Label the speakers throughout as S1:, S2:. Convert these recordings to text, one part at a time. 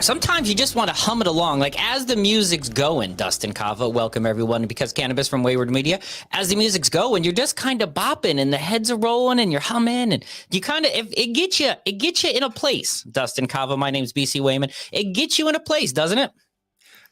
S1: Sometimes you just want to hum it along, like as the music's going. Dustin Kava, welcome everyone, because Cannabis from Wayward Media. As the music's going, you're just kind of bopping, and the heads are rolling, and you're humming, and you kind of it gets you in a place. Dustin Kava, my name's B.C. Wehman. It gets you in a place, doesn't it?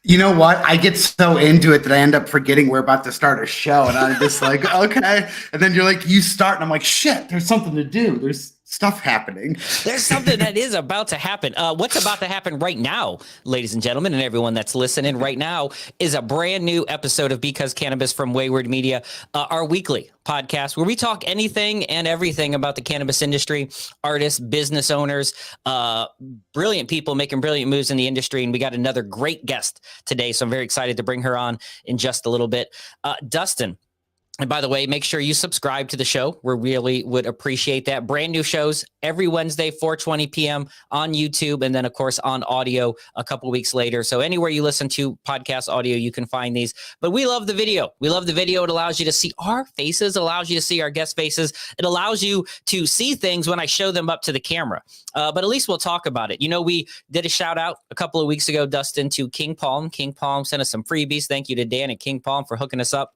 S2: You know what? I get so into it that I end up forgetting we're about to start a show, and I'm just like, okay. And then you're like, you start, and I'm like, shit, there's something to do. There's stuff happening.
S1: There's something that is about to happen. What's about to happen right now, ladies and gentlemen, and everyone that's listening right now, is a brand new episode of Because Cannabis from Wayward Media, our weekly podcast where we talk anything and everything about the cannabis industry, artists, business owners, brilliant people making brilliant moves in the industry. And we got another great guest today, so I'm very excited to bring her on in just a little bit. Dustin. And by the way, make sure you subscribe to the show. We really would appreciate that. Brand new shows every Wednesday, 4:20 p.m. on YouTube. And then, of course, on audio a couple weeks later. So anywhere you listen to podcast audio, you can find these. But we love the video. We love the video. It allows you to see our faces. It allows you to see our guest faces. It allows you to see things when I show them up to the camera. But at least we'll talk about it. You know, we did a shout out a couple of weeks ago, Dustin, to King Palm. King Palm sent us some freebies. Thank you to Dan at King Palm for hooking us up.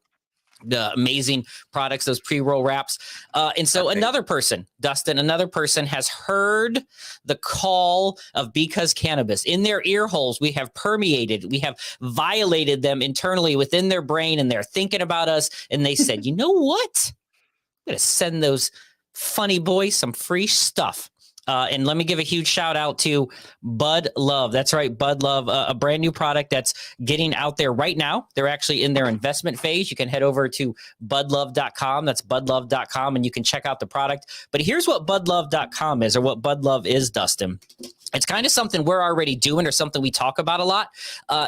S1: The amazing products, those pre-roll wraps. And so another person, Dustin, has heard the call of Because Cannabis. In their ear holes, we have permeated, we have violated them internally within their brain, and they're thinking about us. And they said, you know what? I'm going to send those funny boys some free stuff. And let me give a huge shout out to Bud Love. That's right, Bud Love, a brand new product that's getting out there right now. They're actually in their investment phase. You can head over to budlove.com. That's budlove.com, and you can check out the product. But here's what budlove.com is, or what Bud Love is, Dustin. It's kind of something we're already doing, or something we talk about a lot.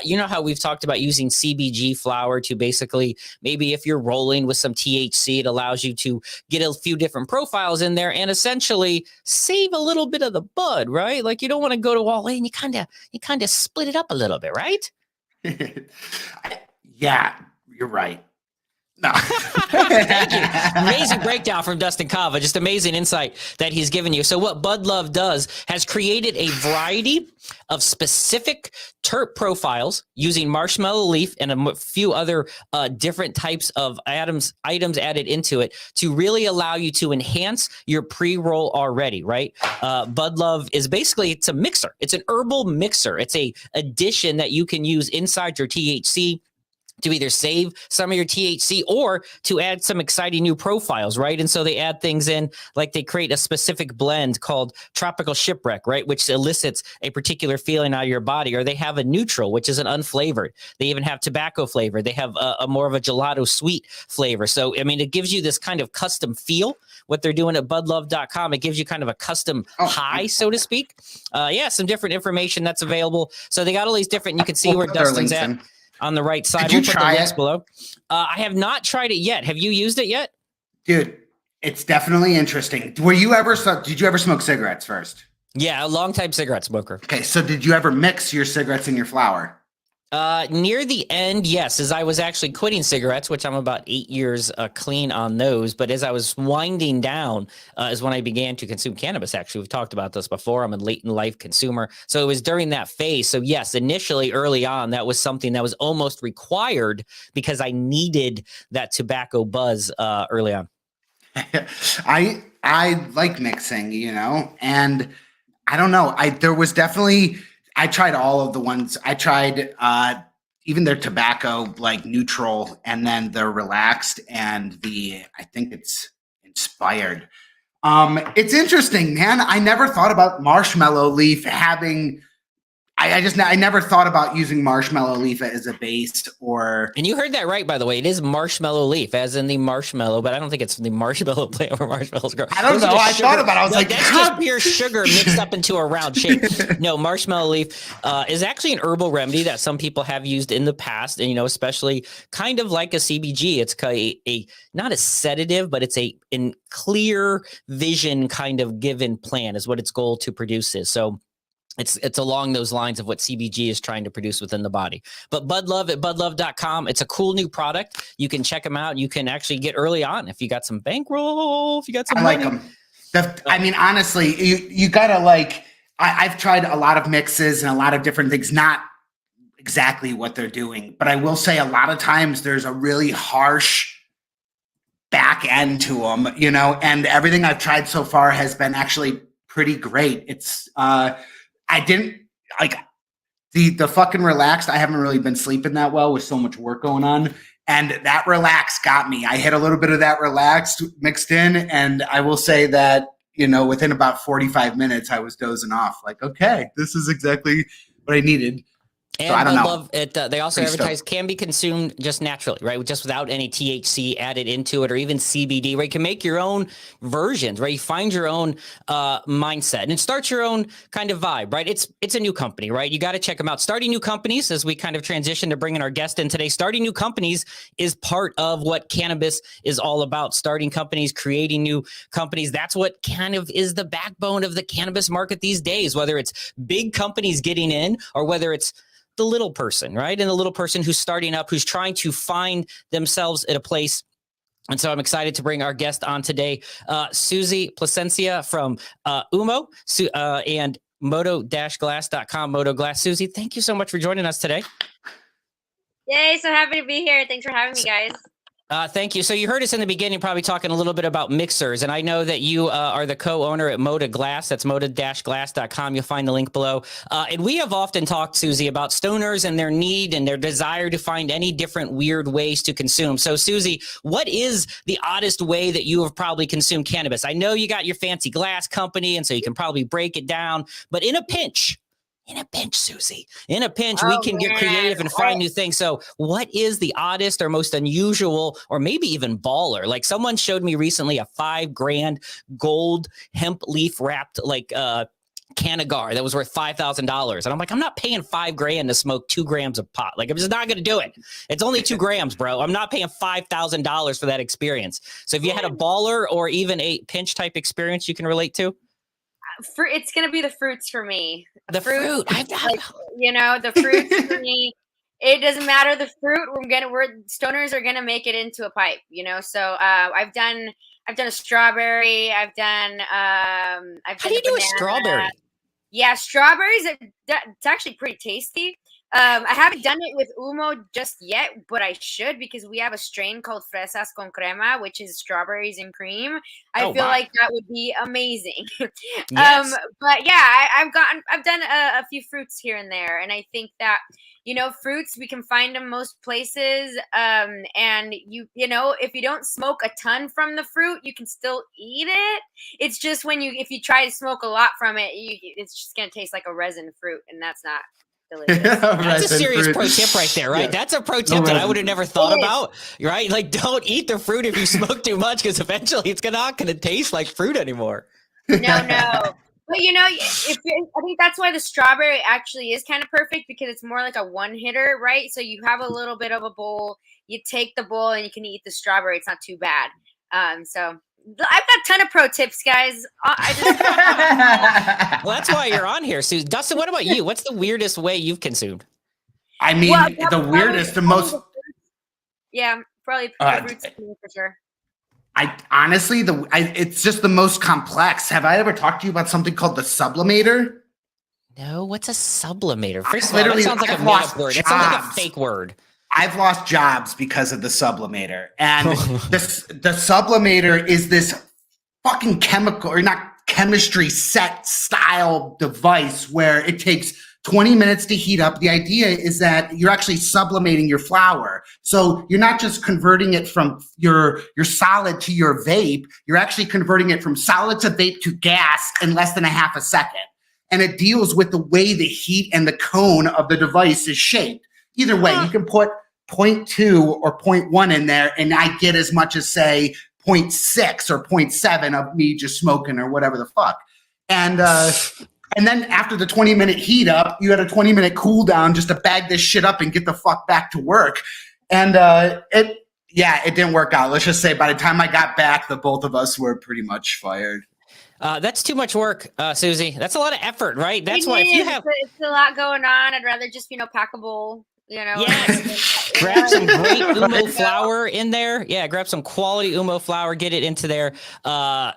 S1: You know how we've talked about using CBG flower to basically, maybe if you're rolling with some THC, it allows you to get a few different profiles in there and essentially save a little bit of the bud, right? Like you don't want to go to all in. You kind of split it up a little bit, right?
S2: Yeah, you're right. No.
S1: Thank you. Amazing breakdown from Dustin Kava. Just amazing insight that he's given you. So what Bud Love does has created a variety of specific terp profiles using marshmallow leaf and a few other different types of items added into it to really allow you to enhance your pre-roll already, right? Bud Love is basically, it's a mixer. It's an herbal mixer. It's a addition that you can use inside your THC to either save some of your THC or to add some exciting new profiles, right? And so they add things in, like they create a specific blend called Tropical Shipwreck, right? Which elicits a particular feeling out of your body. Or they have a neutral, which is an unflavored. They even have tobacco flavor. They have a more of a gelato sweet flavor. So, I mean, it gives you this kind of custom feel. What they're doing at budlove.com, it gives you kind of a custom high, so to speak. Yeah, some different information that's available. So they got all these different, you can see where Dustin's at. On the right side.
S2: Did you try it?
S1: Below. I have not tried it yet. Have you used it yet?
S2: Dude, it's definitely interesting. Did you ever smoke cigarettes first?
S1: Yeah, a long time cigarette smoker.
S2: Okay, so did you ever mix your cigarettes in your flower?
S1: Near the end, yes, as I was actually quitting cigarettes, which I'm about 8 years clean on those. But as I was winding down is when I began to consume cannabis. Actually, we've talked about this before. I'm a late in life consumer. So it was during that phase. So yes, initially early on, that was something that was almost required because I needed that tobacco buzz early on.
S2: I like mixing, you know, and I don't know. I tried all of the ones. I tried even their tobacco, like neutral, and then the relaxed, and I think it's inspired. It's interesting, man. I never thought about marshmallow leaf having. I never thought about using marshmallow leaf as a base or.
S1: And you heard that right, by the way. It is marshmallow leaf, as in the marshmallow, but I don't think it's the marshmallow plant where marshmallows grow.
S2: I don't know. I thought about it. I was like,
S1: that's just pure sugar mixed up into a round shape. No, marshmallow leaf is actually an herbal remedy that some people have used in the past, and especially kind of like a CBG. It's a not a sedative, but it's in clear vision kind of given plant is what its goal to produce is. So. It's along those lines of what CBG is trying to produce within the body. But Bud Love at budlove.com, it's a cool new product. You can check them out. You can actually get early on if you got some bankroll, if you got some money.
S2: Like them. I mean, honestly, you gotta like. I've tried a lot of mixes and a lot of different things. Not exactly what they're doing, but I will say a lot of times there's a really harsh back end to them, you know, and everything I've tried so far has been actually pretty great. It's I didn't like the fucking relaxed. I haven't really been sleeping that well with so much work going on. And that relax got me. I hit a little bit of that relaxed mixed in. And I will say that, you know, within about 45 minutes, I was dozing off. Like, okay, this is exactly what I needed.
S1: And
S2: so I don't know.
S1: Love it. They also
S2: Pretty
S1: advertise
S2: stoked.
S1: can be consumed just naturally, right? Just without any THC added into it or even CBD, right? You can make your own versions, right? You find your own mindset and it starts your own kind of vibe, right? It's a new company, right? You got to check them out. Starting new companies, as we kind of transition to bringing our guest in today, starting new companies is part of what cannabis is all about. Starting companies, creating new companies. That's what kind of is the backbone of the cannabis market these days, whether it's big companies getting in or whether it's the little person, right? And the little person who's starting up, who's trying to find themselves at a place. And so I'm excited to bring our guest on today, Susie Plascencia from Humo and moto-glass.com, Moto Glass. Susie, thank you so much for joining us today.
S3: Yay, so happy to be here. Thanks for having me, guys.
S1: Thank you. So you heard us in the beginning, probably talking a little bit about mixers. And I know that you are the co-owner at Mota Glass. That's mota-glass.com. You'll find the link below. And we have often talked, Susie, about stoners and their need and their desire to find any different weird ways to consume. So, Susie, what is the oddest way that you have probably consumed cannabis? I know you got your fancy glass company, and so you can probably break it down. But in a pinch, Susie, in a pinch, we can get creative and find new things. So what is the oddest or most unusual or maybe even baller? Like someone showed me recently a $5,000 gold hemp leaf wrapped like Canagar that was worth $5,000. And I'm like, I'm not paying $5,000 to smoke 2 grams of pot. Like I'm just not going to do it. It's only 2 grams, bro. I'm not paying $5,000 for that experience. So if you had a baller or even a pinch type experience you can relate to?
S3: It's gonna be the fruits for me.
S1: The fruit.
S3: Like, you know, the fruits for me. It doesn't matter the fruit. Stoners are gonna make it into a pipe. You know, so I've done a strawberry. I've done.
S1: How do you do a strawberry?
S3: Yeah, strawberries. It's actually pretty tasty. I haven't done it with Humo just yet, but I should because we have a strain called Fresas con Crema, which is strawberries and cream. I feel like that would be amazing.
S1: Yes.
S3: But yeah, I've done a few fruits here and there, and I think that fruits we can find them most places. And you know if you don't smoke a ton from the fruit, you can still eat it. It's just if you try to smoke a lot from it, it's just gonna taste like a resin fruit, and that's not delicious.
S1: That's a serious pro tip right there, right? Yeah. That's a pro tip that I would have never thought about, right? Like, don't eat the fruit if you smoke too much, because eventually it's not going to taste like fruit anymore.
S3: No. But I think that's why the strawberry actually is kind of perfect, because it's more like a one hitter, right? So you have a little bit of a bowl, you take the bowl, and you can eat the strawberry. It's not too bad. So I've got a ton of pro tips, guys.
S1: Well, that's why you're on here, Susie. Dustin, what about you? What's the weirdest way you've consumed?
S2: I mean, the weirdest, the most.
S3: Yeah, probably fruits for sure.
S2: I honestly, it's just the most complex. Have I ever talked to you about something called the sublimator?
S1: No, what's a sublimator? First of all, that sounds like a made-up word. It sounds like a fake word.
S2: I've lost jobs because of the sublimator. And the sublimator is this fucking chemical, or not chemistry set style device where it takes 20 minutes to heat up. The idea is that you're actually sublimating your flower. So you're not just converting it from your solid to your vape. You're actually converting it from solid to vape to gas in less than a half a second. And it deals with the way the heat and the cone of the device is shaped. Either way, you can put 0.2 or 0.1 in there, and I get as much as, say, 0.6 or 0.7 of me just smoking or whatever the fuck. And then after the 20-minute heat up, you had a 20-minute cool down just to bag this shit up and get the fuck back to work. And it didn't work out. Let's just say by the time I got back, the both of us were pretty much fired.
S1: That's too much work, Susie. That's a lot of effort, right? That's why if you have
S3: it's a lot going on. I'd rather just pack a bowl. you know.
S1: Yes. Grab some great Humo flour in there. Yeah, grab some quality Humo flour, get it into there.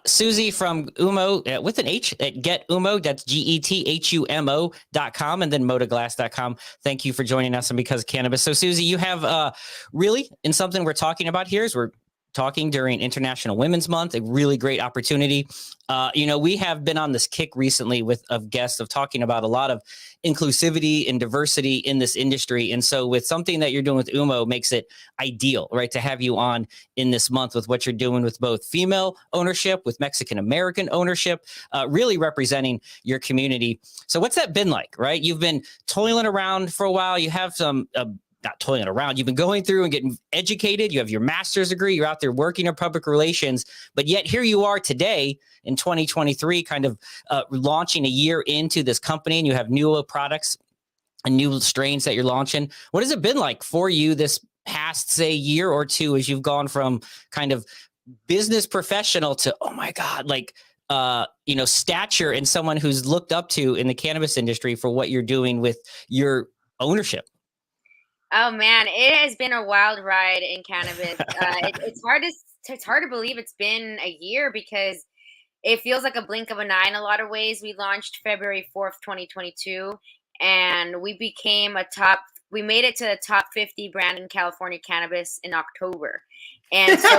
S1: Susie from Humo with an H at Get Humo. That's GETHUMO.com, and then motaglass.com. Thank you for joining us on Because Cannabis. So, Susie, you have really, in something we're talking about here is we're talking during International Women's Month, a really great opportunity. We have been on this kick recently of guests of talking about a lot of inclusivity and diversity in this industry. And so with something that you're doing with Humo makes it ideal, right, to have you on in this month with what you're doing with both female ownership, with Mexican-American ownership, really representing your community. So what's that been like, right? You've been toiling around for a while. You have some not toiling around. You've been going through and getting educated. You have your master's degree. You're out there working in public relations, but yet here you are today in 2023, kind of launching a year into this company, and you have new products and new strains that you're launching. What has it been like for you this past, say, year or two, as you've gone from kind of business professional to, oh my God, like, stature and someone who's looked up to in the cannabis industry for what you're doing with your ownership?
S3: Oh man, it has been a wild ride in cannabis. It's hard to believe it's been a year because it feels like a blink of an eye in a lot of ways. We launched February 4th, 2022, and we made it to the top 50 brand in California cannabis in October. And so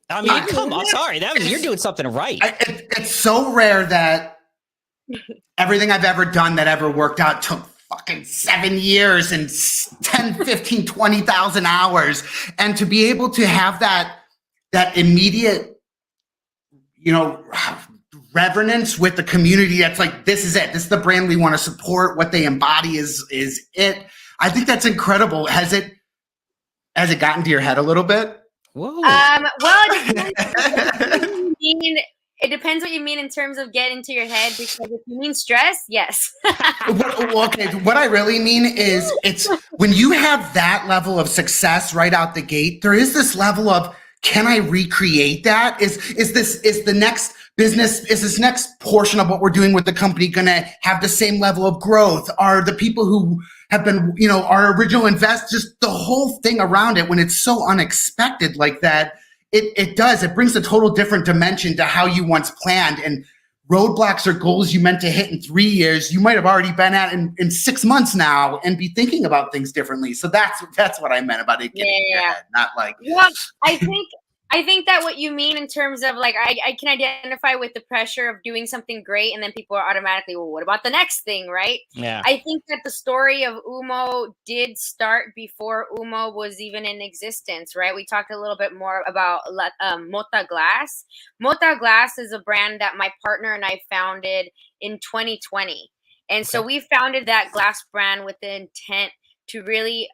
S1: I mean, come on, sorry, you're doing something right.
S2: It's so rare that everything I've ever done that ever worked out took fucking 7 years and 10, 15, 20,000 hours. And to be able to have that immediate, reverence with the community, that's like, this is it. This is the brand we want to support. What they embody is it. I think that's incredible. Has it gotten to your head a little bit?
S1: Whoa.
S3: Well, it depends what you mean in terms of getting to your head, because if you mean stress, yes.
S2: Okay, what I really mean is it's when you have that level of success right out the gate, there is this level of, can I recreate that? Is the next business, is this next portion of what we're doing with the company going to have the same level of growth? Are the people who have been, our original investors, just the whole thing around it, when it's so unexpected like that, it brings a total different dimension to how you once planned. And roadblocks or goals you meant to hit in 3 years, you might have already been at in 6 months now and be thinking about things differently. So that's what I meant about it getting in your head, not like.
S3: Well, I think that what you mean in terms of like, I can identify with the pressure of doing something great, and then people are automatically, well, what about the next thing, right?
S1: Yeah.
S3: I think that the story of Humo did start before Humo was even in existence, right? We talked a little bit more about Mota Glass. Mota Glass is a brand that my partner and I founded in 2020. And so we founded that glass brand with the intent to really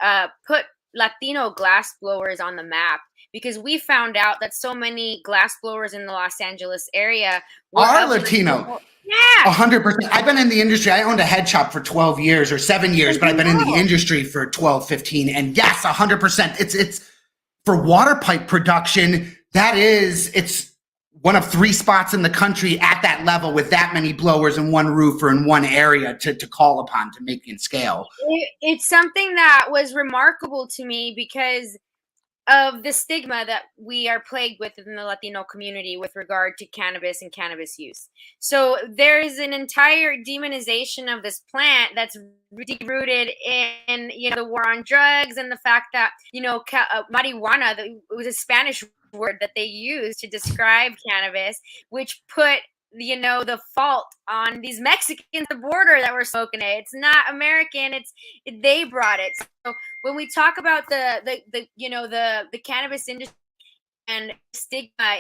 S3: put Latino glass blowers on the map, because we found out that so many glass blowers in the Los Angeles area
S2: are Latino.
S3: Yeah.
S2: 100%. I've been in the industry. I owned a head shop for 12 years or 7 years, but I've been in the industry for 12, 15. And yes, 100%. It's for water pipe production. It's one of 3 spots in the country at that level with that many blowers in one roof or in one area to call upon to make it scale.
S3: It's something that was remarkable to me because of the stigma that we are plagued with in the Latino community with regard to cannabis and cannabis use. So there is an entire demonization of this plant that's rooted in the war on drugs and the fact that marijuana, it was a Spanish word that they used to describe cannabis, which put the fault on these Mexicans at the border that were smoking it. It's not American. They brought it. So when we talk about the cannabis industry and stigma,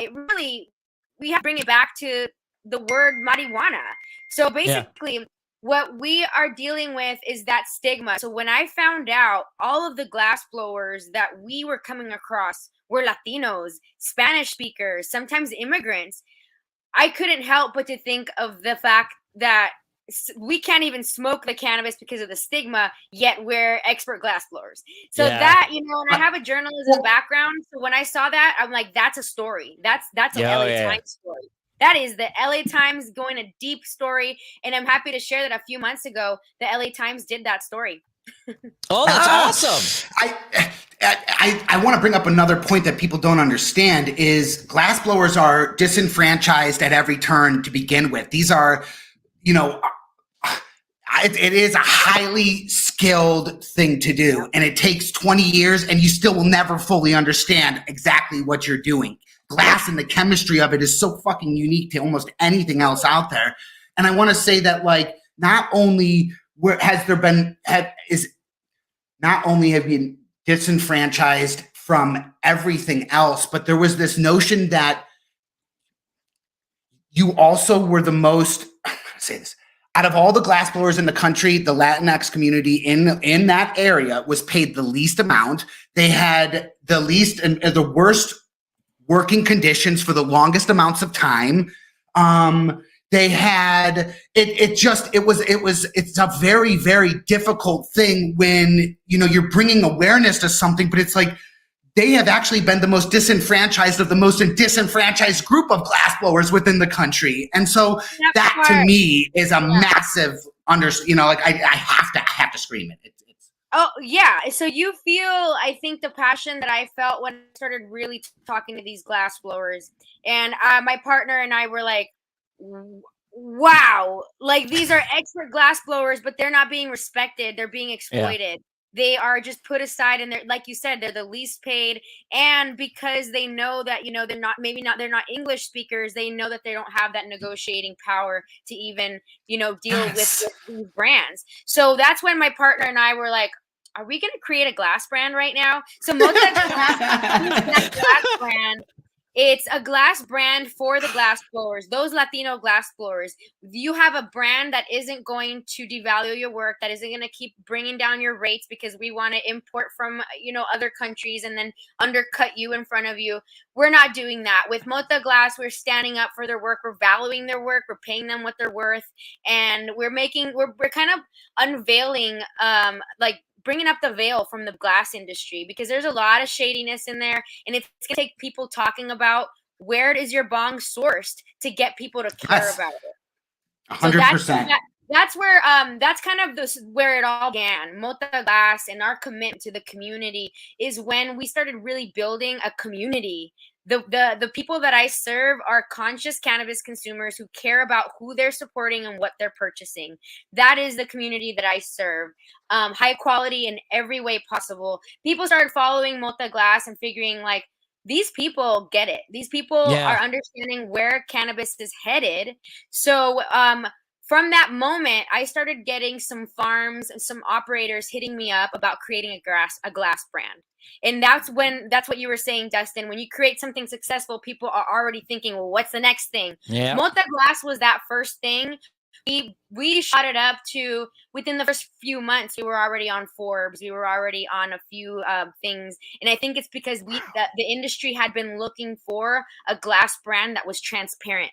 S3: we have to bring it back to the word marijuana. So basically, what we are dealing with is that stigma. So when I found out all of the glass blowers that we were coming across were Latinos, Spanish speakers, sometimes immigrants, I couldn't help but to think of the fact that we can't even smoke the cannabis because of the stigma, yet we're expert glass blowers. So that, and I have a journalism background. So when I saw that, I'm like, that's a story. That's a LA Times story. That is the LA Times going a deep story. And I'm happy to share that a few months ago, the LA Times did that story.
S1: Oh, that's awesome.
S2: I want to bring up another point that people don't understand is glassblowers are disenfranchised at every turn to begin with. These are, you know, it is a highly skilled thing to do, and it takes 20 years, and you still will never fully understand exactly what you're doing. Glass and the chemistry of it is so fucking unique to almost anything else out there. And I want to say that, like, not only have you been disenfranchised from everything else, but there was this notion that you also were the most, I'm gonna say this, out of all the glassblowers in the country, the Latinx community in that area was paid the least amount. They had the least and the worst working conditions for the longest amounts of time. They had it's a very, very difficult thing when, you know, you're bringing awareness to something, but it's like they have actually been the most disenfranchised of the most disenfranchised group of glassblowers within the country. And so that to me is a massive I have to scream it.
S3: Oh, yeah. So you feel, I think, the passion that I felt when I started really talking to these glass blowers. And my partner and I were like, wow, like these are expert glass blowers, but they're not being respected. They're being exploited. Yeah. They are just put aside, and they're, like you said, they're the least paid. And because they know that, you know, they're not English speakers, they know that they don't have that negotiating power to even, you know, deal with these brands. So that's when my partner and I were like, are we going to create a glass brand right now? So Mota glass brand. It's a glass brand for the glass blowers, those Latino glass blowers. You have a brand that isn't going to devalue your work, that isn't going to keep bringing down your rates because we want to import from, you know, other countries and then undercut you in front of you. We're not doing that. With Mota Glass, we're standing up for their work. We're valuing their work. We're paying them what they're worth. And we're kind of unveiling, bringing up the veil from the glass industry, because there's a lot of shadiness in there, and it's going to take people talking about where is your bong sourced to get people to care about it.
S2: 100%.
S3: That's where that's kind of where it all began. Mota Glass and our commitment to the community is when we started really building a community. The people that I serve are conscious cannabis consumers who care about who they're supporting and what they're purchasing. That is the community that I serve. High quality in every way possible. People started following Mota Glass and figuring, like, these people get it. These people are understanding where cannabis is headed. So from that moment, I started getting some farms and some operators hitting me up about creating a glass brand. And that's what you were saying, Dustin. When you create something successful, people are already thinking, well, what's the next thing? Yeah. Mota Glass was that first thing. We shot it up to, within the first few months, we were already on Forbes. We were already on a few things. And I think it's because the industry had been looking for a glass brand that was transparent.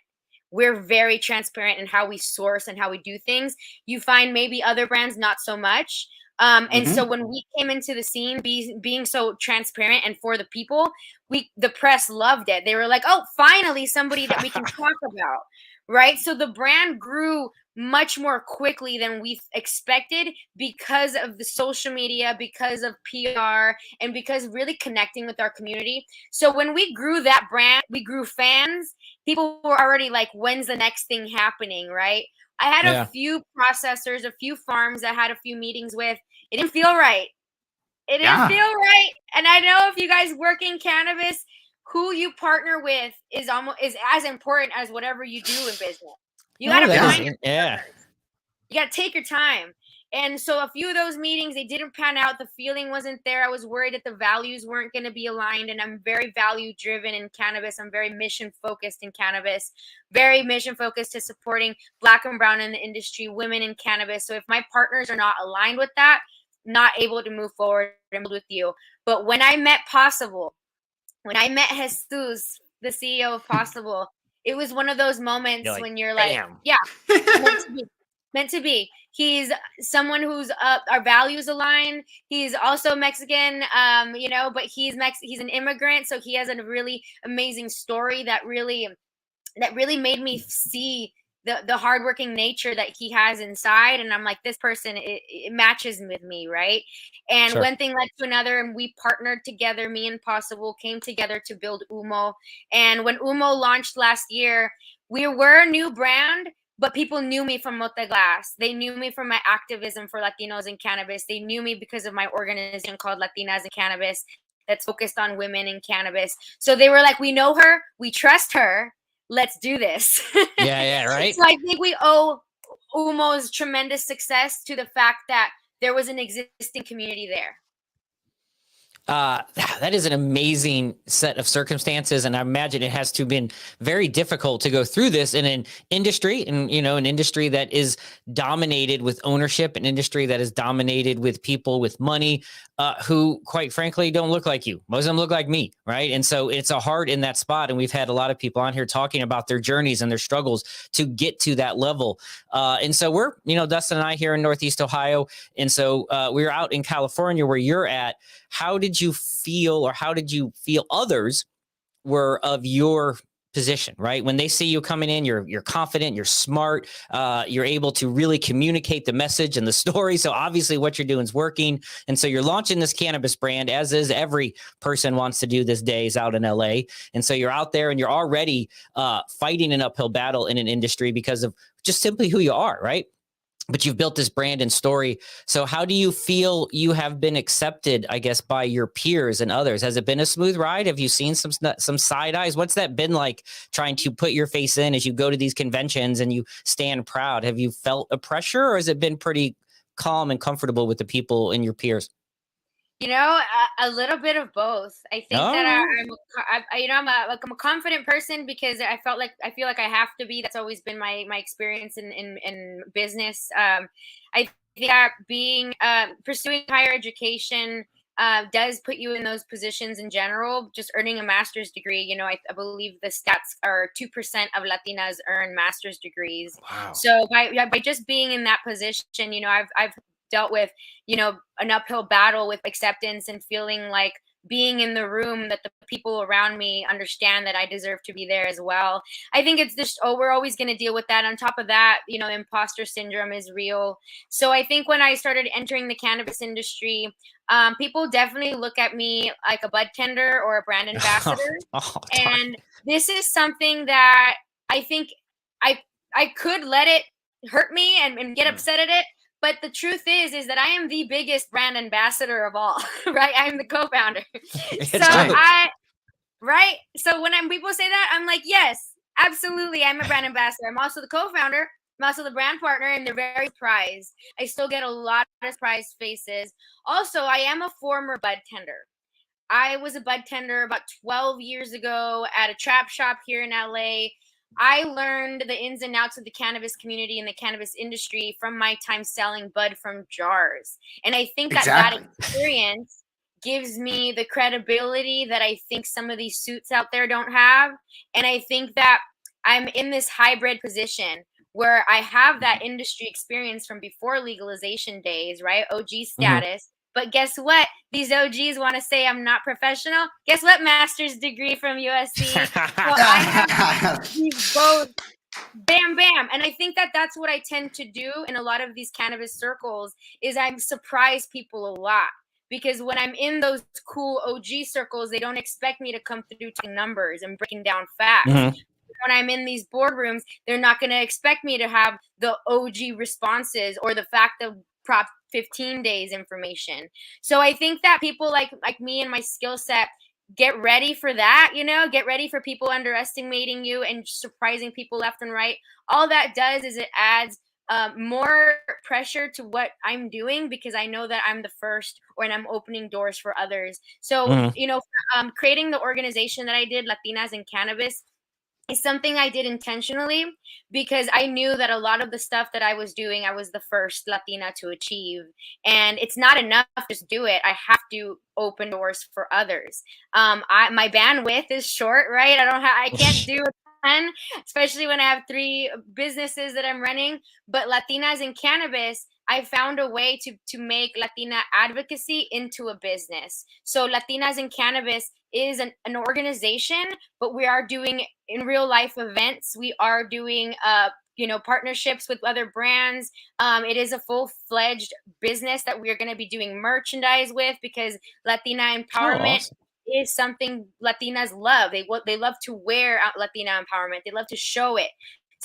S3: We're very transparent in how we source and how we do things. You find maybe other brands not so much. And so when we came into the scene, being so transparent and for the people, the press loved it. They were like, oh, finally somebody that we can talk about, right? So the brand grew much more quickly than we expected because of the social media, because of PR, and because really connecting with our community. So when we grew that brand, we grew fans. People were already like, when's the next thing happening, right? I had a few processors, a few farms I had a few meetings with. It didn't feel right. It didn't feel right. And I know if you guys work in cannabis, who you partner with is as important as whatever you do in business. You got to find your partners. You got to take your time. And so a few of those meetings, they didn't pan out. The feeling wasn't there. I was worried that the values weren't going to be aligned. And I'm very value driven in cannabis. I'm very mission focused in cannabis, very mission focused to supporting Black and brown in the industry, women in cannabis. So if my partners are not aligned with that, not able to move forward and build with you. But when I met Possible, when I met Jesus, the CEO of Possible, it was one of those moments when you're like, bam. Yeah, meant to be. He's someone who's our values align. He's also Mexican, but he's an immigrant. So he has a really amazing story that really that really made me see the hardworking nature that he has inside. And I'm like, this person, it matches with me, right? And
S1: Sure.
S3: one thing led to another, and we partnered together. Me and Possible came together to build Humo. And when Humo launched last year, we were a new brand, but people knew me from Mota Glass. They knew me from my activism for Latinos in cannabis. They knew me because of my organization called Latinas in Cannabis that's focused on women in cannabis. So they were like, we know her, we trust her, let's do this.
S1: Yeah, right.
S3: So I think we owe Humo's tremendous success to the fact that there was an existing community there.
S1: That is an amazing set of circumstances, and I imagine it has to have been very difficult to go through this in an industry, and an industry that is dominated with ownership, an industry that is dominated with people with money, who, quite frankly, don't look like you. Most of them look like me, right? And so it's a hard in that spot, and we've had a lot of people on here talking about their journeys and their struggles to get to that level. And so we're, Dustin and I here in Northeast Ohio, and so we're out in California where you're at. How did you feel, or how did you feel others were of your position, right? When they see you coming in, you're confident, you're smart, you're able to really communicate the message and the story. So obviously what you're doing is working. And so you're launching this cannabis brand, as is every person wants to do these days out in LA. And so you're out there and you're already fighting an uphill battle in an industry because of just simply who you are, right? But you've built this brand and story. So how do you feel you have been accepted, I guess, by your peers and others? Has it been a smooth ride? Have you seen some side eyes? What's that been like, trying to put your face in as you go to these conventions and you stand proud? Have you felt a pressure, or has it been pretty calm and comfortable with the people and your peers?
S3: A little bit of both. I think that I'm a confident person because I feel like I have to be. That's always been my experience in business. I think that being pursuing higher education does put you in those positions in general. Just earning a master's degree, I believe the stats are 2% of Latinas earn master's degrees.
S1: Wow.
S3: So by just being in that position, I've dealt with, an uphill battle with acceptance and feeling like being in the room that the people around me understand that I deserve to be there as well. I think it's just, we're always going to deal with that. On top of that, imposter syndrome is real. So I think when I started entering the cannabis industry, people definitely look at me like a bud tender or a brand ambassador. And this is something that I think I could let it hurt me and get upset at it. But the truth is that I am the biggest brand ambassador of all, right? I'm the co-founder. So when people say that, I'm like, yes, absolutely. I'm a brand ambassador. I'm also the co-founder. I'm also the brand partner, and they're very surprised. I still get a lot of surprised faces. Also, I am a former bud tender. I was a bud tender about 12 years ago at a trap shop here in LA. I learned the ins and outs of the cannabis community and the cannabis industry from my time selling bud from jars. And I think that experience gives me the credibility that I think some of these suits out there don't have. And I think that I'm in this hybrid position where I have that industry experience from before legalization days, right? OG status. Mm-hmm. But guess what? These OGs want to say I'm not professional. Guess what? Master's degree from USC. So I have these both. Bam, bam. And I think that that's what I tend to do in a lot of these cannabis circles is I surprise people a lot. Because when I'm in those cool OG circles, they don't expect me to come through talking numbers and breaking down facts. Mm-hmm. When I'm in these boardrooms, they're not going to expect me to have the OG responses or the fact of Prop 15 days information. So I think that people like me and my skill set, get ready for that, get ready for people underestimating you and surprising people left and right. All that does is it adds more pressure to what I'm doing because I know that I'm the first and I'm opening doors for others. So, creating the organization that I did, Latinas in Cannabis, is something I did intentionally because I knew that a lot of the stuff that I was doing, I was the first Latina to achieve. And it's not enough to just do it. I have to open doors for others. My bandwidth is short, right? I can't do a ton, especially when I have 3 businesses that I'm running. But Latinas in Cannabis, I found a way to make Latina advocacy into a business. So Latinas in Cannabis is an organization, but we are doing in real life events. We are doing partnerships with other brands. It is a full-fledged business that we are going to be doing merchandise with, because Latina empowerment
S1: awesome.
S3: is something Latinas love. They love to wear out Latina empowerment. They love to show it.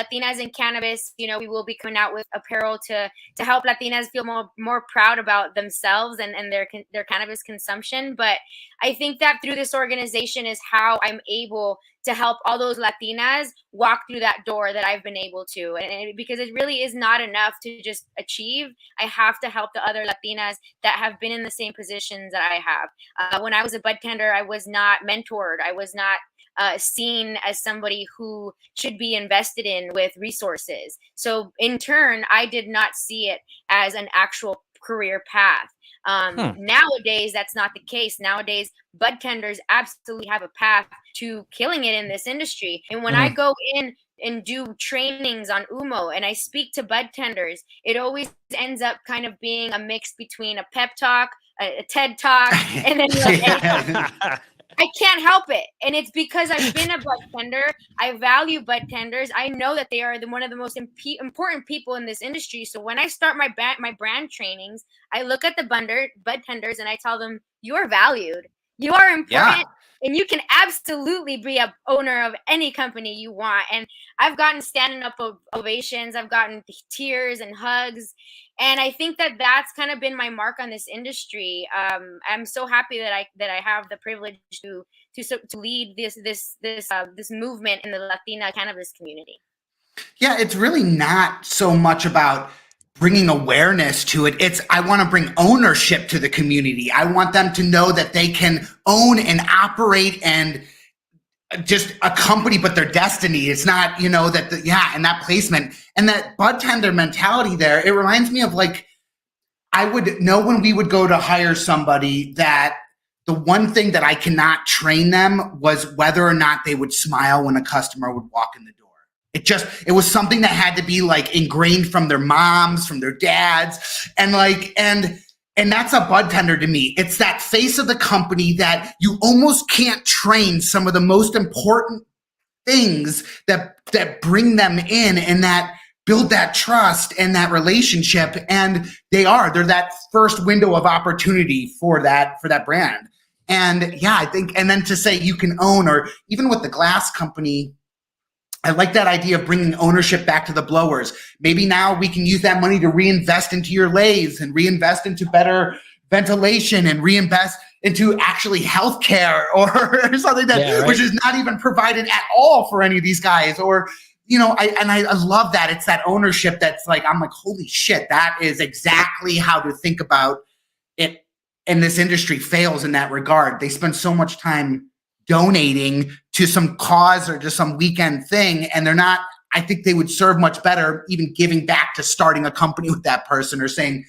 S3: Latinas in Cannabis, we will be coming out with apparel to help Latinas feel more proud about themselves and their cannabis consumption. But I think that through this organization is how I'm able to help all those Latinas walk through that door that I've been able to. And because it really is not enough to just achieve, I have to help the other Latinas that have been in the same positions that I have. When I was a bud tender, I was not mentored. I was not seen as somebody who should be invested in with resources. So in turn, I did not see it as an actual career path. Nowadays, that's not the case. Nowadays, bud tenders absolutely have a path to killing it in this industry. And when I go in and do trainings on Humo and I speak to bud tenders, it always ends up kind of being a mix between a pep talk, a TED talk, and then I can't help it. And it's because I've been a bud tender. I value bud tenders. I know that they are one of the most important people in this industry. So when I start my brand trainings, I look at the bud tenders and I tell them, you are valued. You are important. And you can absolutely be a owner of any company you want. And I've gotten standing up ovations. I've gotten tears and hugs. And I think that that's kind of been my mark on this industry. I'm so happy that I have the privilege to lead this movement in the Latina cannabis community.
S2: Yeah, it's really not so much about bringing awareness to it. It's, I want to bring ownership to the community. I want them to know that they can own and operate and just a company, but their destiny. It's not, and that placement and that bud tender mentality there. It reminds me of, like, I would know when we would go to hire somebody that the one thing that I cannot train them was whether or not they would smile when a customer would walk in the door. It was something that had to be, like, ingrained from their moms, from their dads. And that's a bud tender to me. It's that face of the company that you almost can't train some of the most important things that bring them in and that build that trust and that relationship. And they're that first window of opportunity for that brand. And yeah, I think, and then to say you can own, or even with the glass company, I like that idea of bringing ownership back to the blowers. Maybe now we can use that money to reinvest into your lathes and reinvest into better ventilation and reinvest into actually healthcare or something which is not even provided at all for any of these guys. Or, I love that. It's that ownership that's like, I'm like, holy shit, that is exactly how to think about it. And this industry fails in that regard. They spend so much time donating to some cause or just some weekend thing, and they're not, I think they would serve much better even giving back to starting a company with that person, or saying,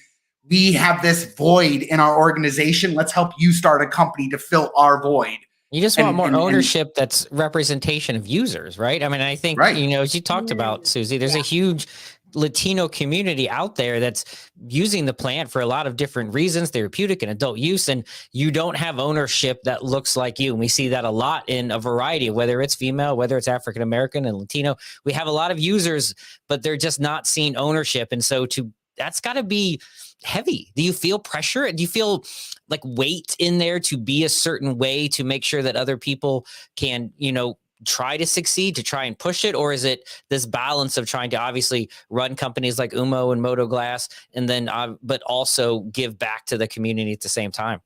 S2: we have this void in our organization, let's help you start a company to fill our void.
S1: You just want more ownership that's representation of users, right? I mean, I think, as you talked about, Susie, there's a huge Latino community out there that's using the plant for a lot of different reasons, therapeutic and adult use, and you don't have ownership that looks like you. And we see that a lot in a variety of, whether it's female, whether it's African-American and Latino. We have a lot of users, but they're just not seeing ownership. And so that's got to be heavy. Do you feel pressure? Do you feel like weight in there to be a certain way to make sure that other people can, try to succeed, to try and push it? Or is it this balance of trying to obviously run companies like Humo and Mota Glass, and then but also give back to the community at the same time?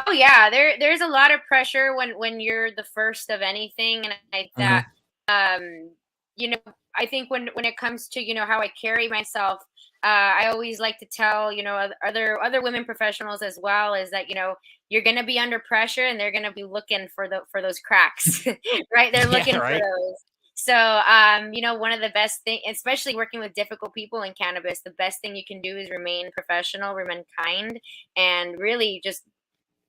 S3: Oh yeah, there's a lot of pressure when you're the first of anything, and I think when it comes to how I carry myself, I always like to tell other women professionals as well, is that you're going to be under pressure and they're going to be looking for those cracks, right? They're looking for those. So one of the best things, especially working with difficult people in cannabis, the best thing you can do is remain professional, remain kind, and really just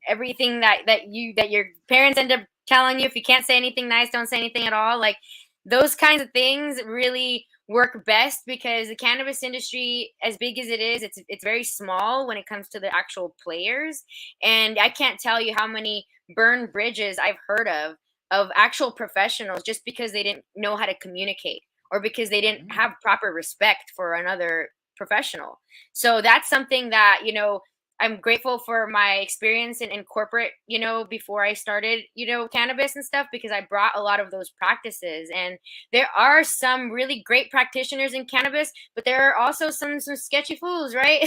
S3: everything that your parents end up telling you. If you can't say anything nice, don't say anything at all. Like, those kinds of things really work best because the cannabis industry, as big as it is, it's very small when it comes to the actual players. And I can't tell you how many burned bridges I've heard of actual professionals just because they didn't know how to communicate or because they didn't have proper respect for another professional. So that's something that, you know, I'm grateful for my experience in corporate, you know, before I started, you know, cannabis and stuff, because I brought a lot of those practices. And there are some really great practitioners in cannabis, but there are also some sketchy fools, right?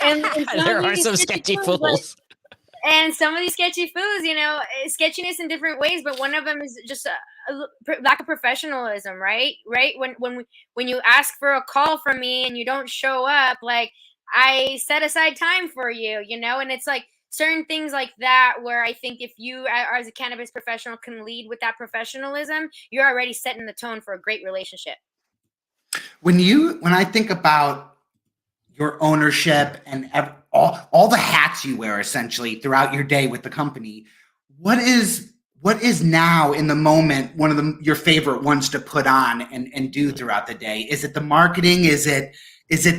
S3: and
S1: There are some sketchy fools.
S3: And some of these sketchy fools, you know, sketchiness in different ways, but one of them is just a lack of professionalism, right? Right? When you ask for a call from me and you don't show up, like, I set aside time for you, you know, and it's like certain things like that where I think if you as a cannabis professional can lead with that professionalism, you're already setting the tone for a great relationship.
S2: When I think about your ownership and all the hats you wear essentially throughout your day with the company, what is now in the moment one of your favorite ones to put on and do throughout the day? Is it the marketing? Is it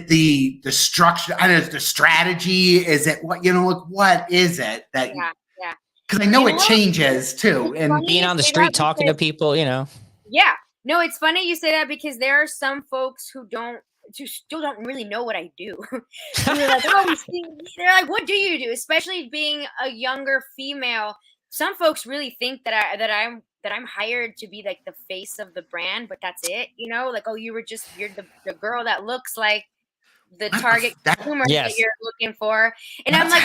S2: the structure? I don't know, the strategy? Is it what, you know, like what is it that?
S3: Yeah.
S2: Because I know it changes too. And
S1: being on the street talking to people, you know.
S3: Yeah. No, it's funny you say that because there are some folks who still don't really know what I do. They're like, oh, they're like, what do you do? Especially being a younger female, some folks really think that I'm hired to be like the face of the brand, but that's it, you know, like, oh, you're the girl that looks like the target consumer that you're looking for. And I'm like,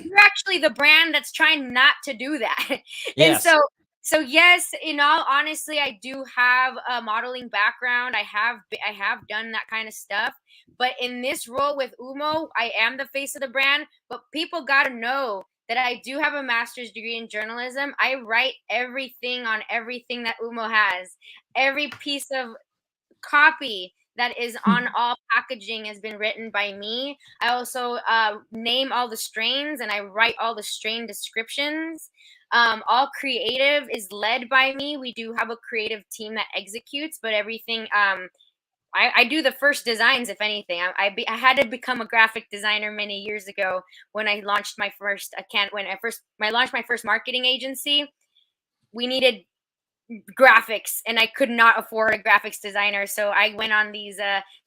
S3: you're actually the brand that's trying not to do that.
S1: Yes.
S3: And so yes, in all honesty, I do have a modeling background. I have done that kind of stuff. But in this role with Humo, I am the face of the brand. But people got to know that I do have a master's degree in journalism. I write everything on everything that Humo has. Every piece of copy that is on all packaging has been written by me. I also name all the strains and I write all the strain descriptions. All creative is led by me. We do have a creative team that executes, but everything I do the first designs. If anything, I had to become a graphic designer many years ago when I launched my first launched my first marketing agency. We needed graphics and I could not afford a graphics designer, so I went on these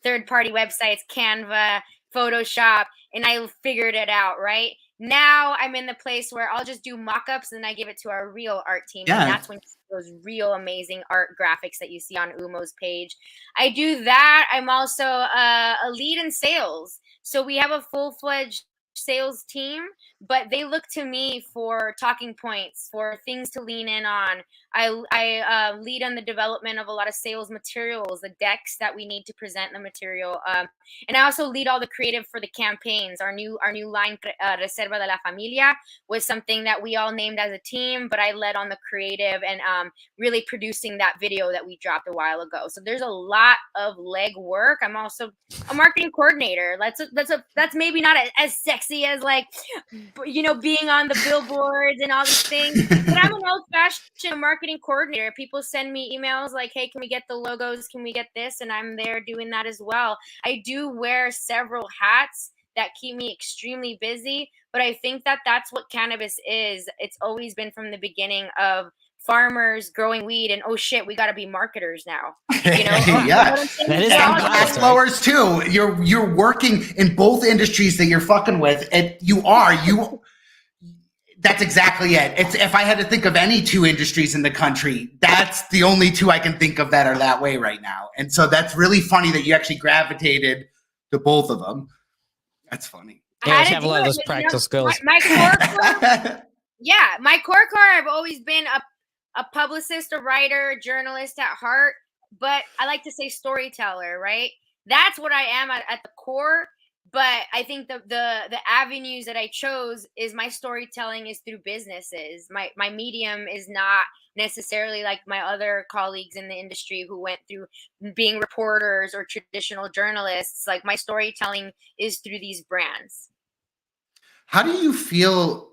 S3: third-party websites, Canva, Photoshop, and I figured it out. Right now I'm in the place where I'll just do mock-ups and I give it to our real art team. And that's when you see those real amazing art graphics that you see on Humo's page. I do that. I'm also a lead in sales, so we have a full-fledged sales team, but they look to me for talking points, for things to lean in on. I lead on the development of a lot of sales materials, the decks that we need to present the material, and I also lead all the creative for the campaigns. Our new line, Reserva de la Familia, was something that we all named as a team, but I led on the creative and really producing that video that we dropped a while ago. So there's a lot of leg work. I'm also a marketing coordinator. That's maybe not as sexy as, like, you know, being on the billboards and all these things, but I'm an old-fashioned marketing coordinator. People send me emails like, hey, can we get the logos? Can we get this? And I'm there doing that as well. I do wear several hats that keep me extremely busy, but I think that that's what cannabis is. It's always been from the beginning of farmers growing weed, and oh shit, we got to be marketers now. You know,
S2: yeah,
S1: that is
S2: glass blowers too. You're working in both industries that you're fucking with. That's exactly it. It's, if I had to think of any two industries in the country, that's the only two I can think of that are that way right now. And so that's really funny that you actually gravitated to both of them. That's funny.
S1: Yeah, I have a lot of those practical skills.
S3: My core I've always been a publicist, a writer, a journalist at heart, but I like to say storyteller, right? That's what I am at the core. But I think the avenues that I chose is my storytelling is through businesses. My medium is not necessarily like my other colleagues in the industry who went through being reporters or traditional journalists. Like, my storytelling is through these brands.
S2: How do you feel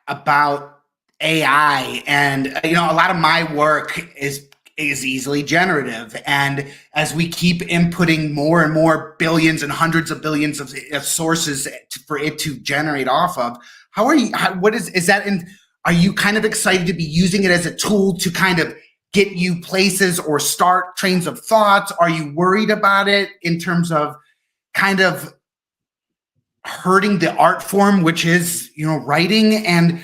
S2: about AI? And, you know, a lot of my work is is easily generative. And as we keep inputting more and more billions and hundreds of billions of sources for it to generate off of, are you kind of excited to be using it as a tool to kind of get you places or start trains of thoughts? Are you worried about it in terms of kind of hurting the art form, which is, writing? And,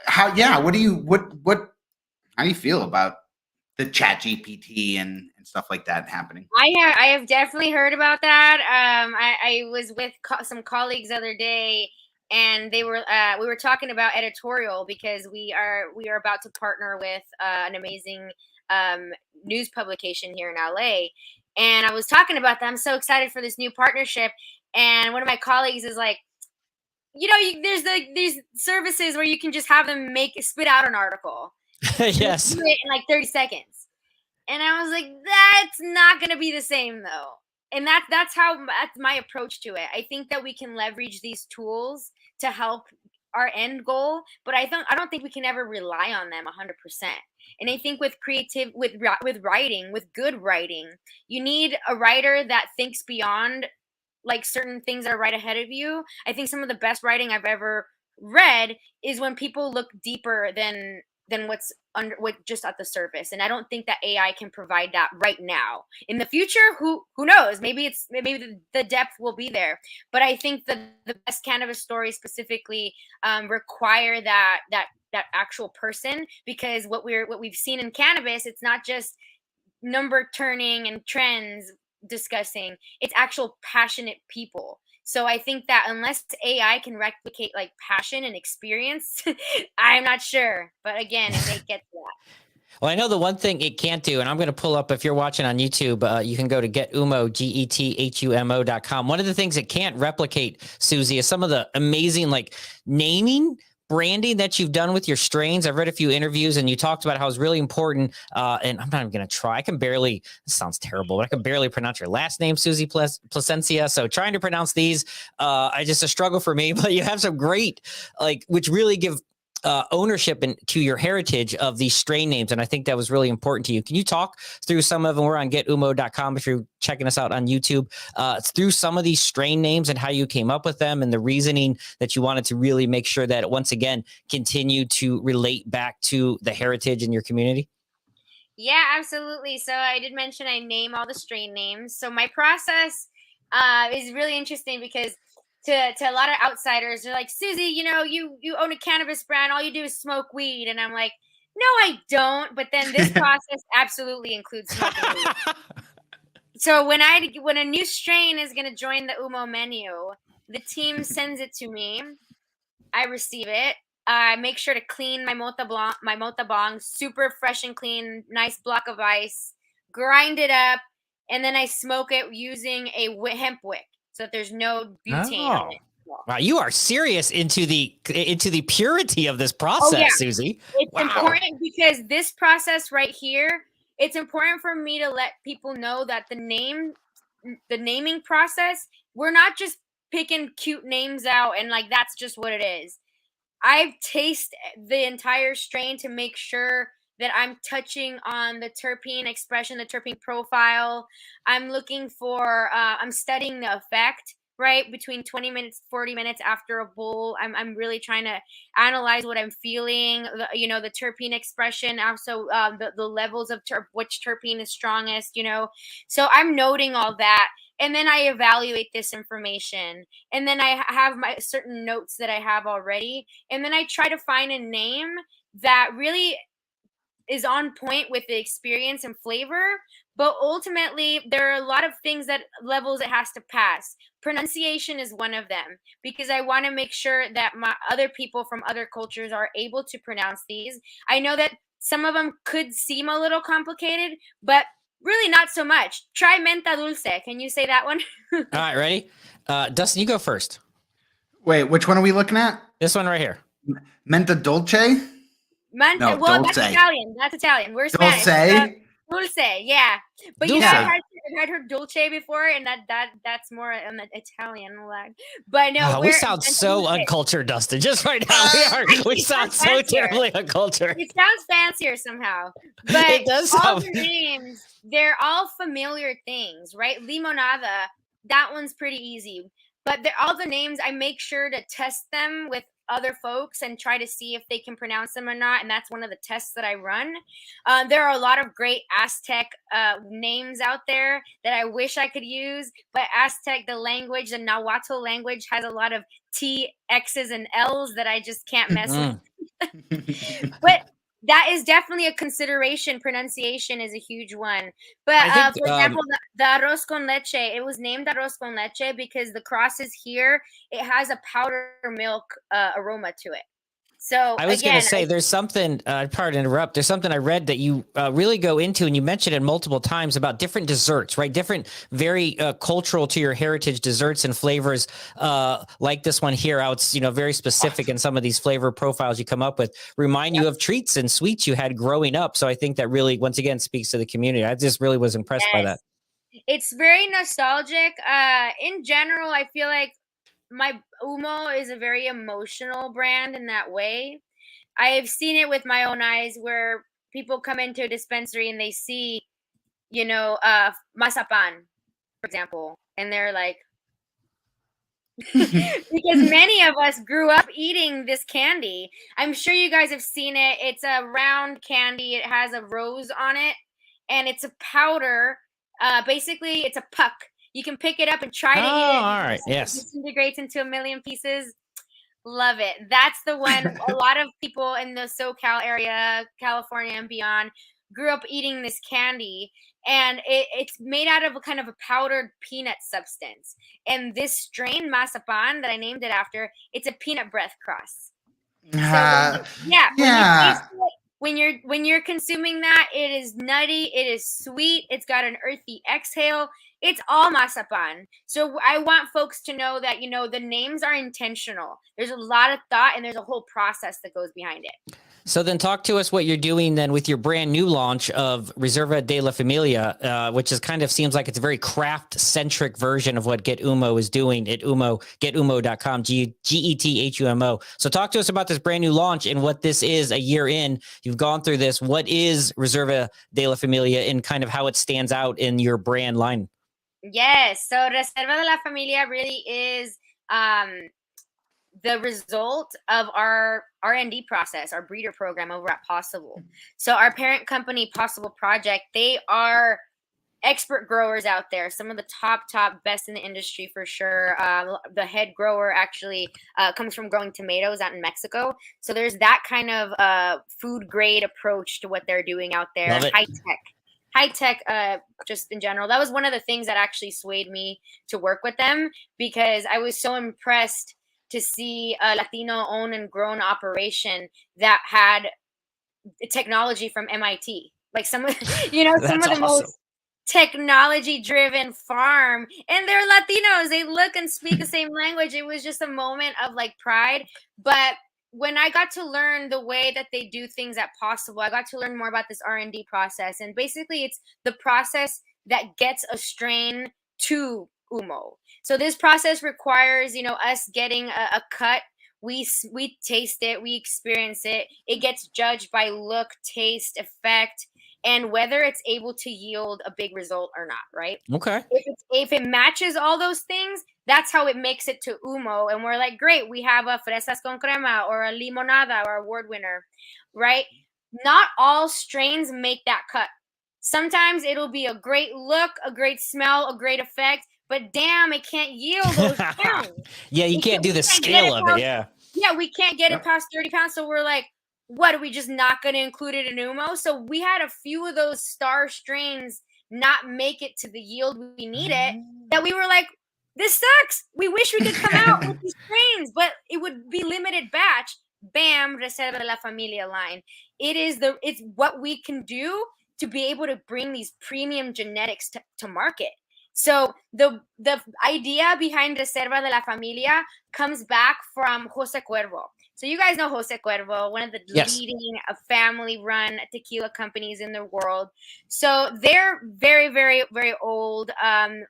S2: how do you feel about the Chat GPT and stuff like that happening?
S3: I have definitely heard about that. I was with some colleagues the other day, and we were talking about editorial, because we are about to partner with an amazing news publication here in LA. And I was talking about that. I'm so excited for this new partnership. And one of my colleagues is like, there's these services where you can just have them spit out an article.
S1: Yes.
S3: Do it in like 30 seconds. And I was like, that's not going to be the same though. And that's my approach to it. I think that we can leverage these tools to help our end goal, but I don't think we can ever rely on them 100%. And I think with writing, with good writing, you need a writer that thinks beyond like certain things that are right ahead of you. I think some of the best writing I've ever read is when people look deeper than what's just at the surface. And I don't think that AI can provide that right now. In the future, who knows? Maybe the depth will be there. But I think the best cannabis stories specifically require that actual person, because what we've seen in cannabis, it's not just number turning and trends discussing, it's actual passionate people. So I think that unless AI can replicate like passion and experience, I'm not sure. But again, it may get to that.
S1: Well, I know the one thing it can't do, and I'm going to pull up, if you're watching on YouTube, you can go to GetHumo, GetHumo.com. One of the things it can't replicate, Susie, is some of the amazing like naming, branding that you've done with your strains. I've read a few interviews, and you talked about how it's really important. And I'm not even going to try. This sounds terrible, but I can barely pronounce your last name, Susie Plascencia. So trying to pronounce these, just a struggle for me. But you have some great, which really give ownership to your heritage of these strain names. And I think that was really important to you. Can you talk through some of them? We're on gethumo.com if you're checking us out on YouTube, through some of these strain names and how you came up with them and the reasoning that you wanted to really make sure that once again, continue to relate back to the heritage in your community?
S3: Yeah, absolutely. So I did mention I name all the strain names. So my process is really interesting, because to a lot of outsiders, they're like, Susie, you own a cannabis brand. All you do is smoke weed. And I'm like, no, I don't. But then this process absolutely includes smoking weed. So when a new strain is going to join the Humo menu, the team sends it to me. I receive it. I make sure to clean my Mota bong, super fresh and clean, nice block of ice, grind it up, and then I smoke it using a hemp wick, so that there's no butane on it.
S1: Wow, you are serious into the purity of this process, Susie.
S3: It's important, because this process right here, it's important for me to let people know that the naming process, we're not just picking cute names out and like that's just what it is. I've tasted the entire strain to make sure that I'm touching on the terpene expression, the terpene profile. I'm looking for, I'm studying the effect, right? Between 20 minutes, 40 minutes after a bowl. I'm really trying to analyze what I'm feeling, the terpene expression, also the levels of which terpene is strongest, So I'm noting all that. And then I evaluate this information. And then I have my certain notes that I have already. And then I try to find a name that really is on point with the experience and flavor. But ultimately, there are a lot of levels it has to pass. Pronunciation is one of them, because I want to make sure that my other people from other cultures are able to pronounce these. I know that some of them could seem a little complicated, but really not so much. Try menta dulce. Can you say that one?
S1: All right, ready? Dustin, you go first.
S2: Wait, which one are we looking at?
S1: This one right here.
S2: Menta dulce?
S3: Well,
S2: dulce.
S3: That's Italian. That's Italian. We're Spanish.
S2: Dulce?
S3: Dulce, yeah. But
S1: Dulce.
S3: you know, I've heard Dolce before, and that's more Italian. But no,
S1: we sound so uncultured, Dustin. Just right now, we sound so terribly uncultured.
S3: It sounds fancier somehow, but
S1: it does.
S3: All the names, they're all familiar things, right? Limonada, that one's pretty easy. But all the names, I make sure to test them with other folks and try to see if they can pronounce them or not. And that's one of the tests that I run. There are a lot of great Aztec names out there that I wish I could use, but Aztec, the language, the Nahuatl language, has a lot of T, X's, and L's that I just can't mess with. But that is definitely a consideration. Pronunciation is a huge one. But think, for example, the arroz con leche, it was named arroz con leche because the crosses here, it has a powder milk aroma to it. So
S1: I was going to say, there's something, pardon to interrupt, there's something I read that you really go into, and you mentioned it multiple times, about different desserts, right? Different, very cultural to your heritage desserts and flavors, like this one here, how it's, very specific in some of these flavor profiles you come up with, remind you of treats and sweets you had growing up. So I think that really, once again, speaks to the community. I just really was impressed by that.
S3: It's very nostalgic. In general, I feel like my Humo is a very emotional brand in that way. I have seen it with my own eyes where people come into a dispensary and they see, mazapan, for example, and they're like, because many of us grew up eating this candy. I'm sure you guys have seen it. It's a round candy. It has a rose on it, and it's a powder. Basically, it's a puck. You can pick it up and try to eat it.
S1: All right. Yes.
S3: It disintegrates into a million pieces. Love it. That's the one. A lot of people in the SoCal area, California and beyond, grew up eating this candy. And it's made out of a kind of a powdered peanut substance. And this strain, mazapan, that I named it after, it's a peanut breath cross. When you're consuming that, it is nutty, it is sweet, it's got an earthy exhale. It's all mazapan. So I want folks to know that, the names are intentional. There's a lot of thought and there's a whole process that goes behind it.
S1: So then talk to us what you're doing then with your brand new launch of Reserva de la Familia, which is kind of seems like it's a very craft centric version of what Get Humo is doing at Humo, gethumo.com, GETHUMO. So talk to us about this brand new launch and what this is a year in. You've gone through this. What is Reserva de la Familia and kind of how it stands out in your brand line?
S3: Yes. So Reserva de la Familia really is the result of our R&D process, our breeder program over at Possible. So our parent company, Possible Project, they are expert growers out there. Some of the top best in the industry for sure. The head grower actually comes from growing tomatoes out in Mexico. So there's that kind of food grade approach to what they're doing out there. High tech, just in general. That was one of the things that actually swayed me to work with them, because I was so impressed to see a Latino owned and grown operation that had technology from MIT. Like some of the most technology driven farm, and they're Latinos. They look and speak the same language. It was just a moment of like pride. But when I got to learn the way that they do things at Possible, I got to learn more about this R&D process. And basically it's the process that gets a strain to Humo. So this process requires, us getting a cut. We taste it, we experience it. It gets judged by look, taste, effect, and whether it's able to yield a big result or not, right?
S1: Okay.
S3: If it matches all those things, that's how it makes it to Humo. And we're like, great, we have a fresas con crema or a limonada or award winner, right? Not all strains make that cut. Sometimes it'll be a great look, a great smell, a great effect, but damn, it can't yield those pounds.
S1: Yeah, you can't do the scale of it. Yeah.
S3: Yeah, we can't get it past 30 pounds. So we're like, what, are we just not going to include it in Humo? So we had a few of those star strains not make it to the yield we needed, that we were like, this sucks. We wish we could come out with these strains, but it would be limited batch. Bam, Reserva de la Familia line. It's what we can do to be able to bring these premium genetics to market. So the idea behind Reserva de la Familia comes back from Jose Cuervo. So you guys know Jose Cuervo, one of the
S1: Yes.
S3: leading family-run tequila companies in the world. So they're very, very, very old.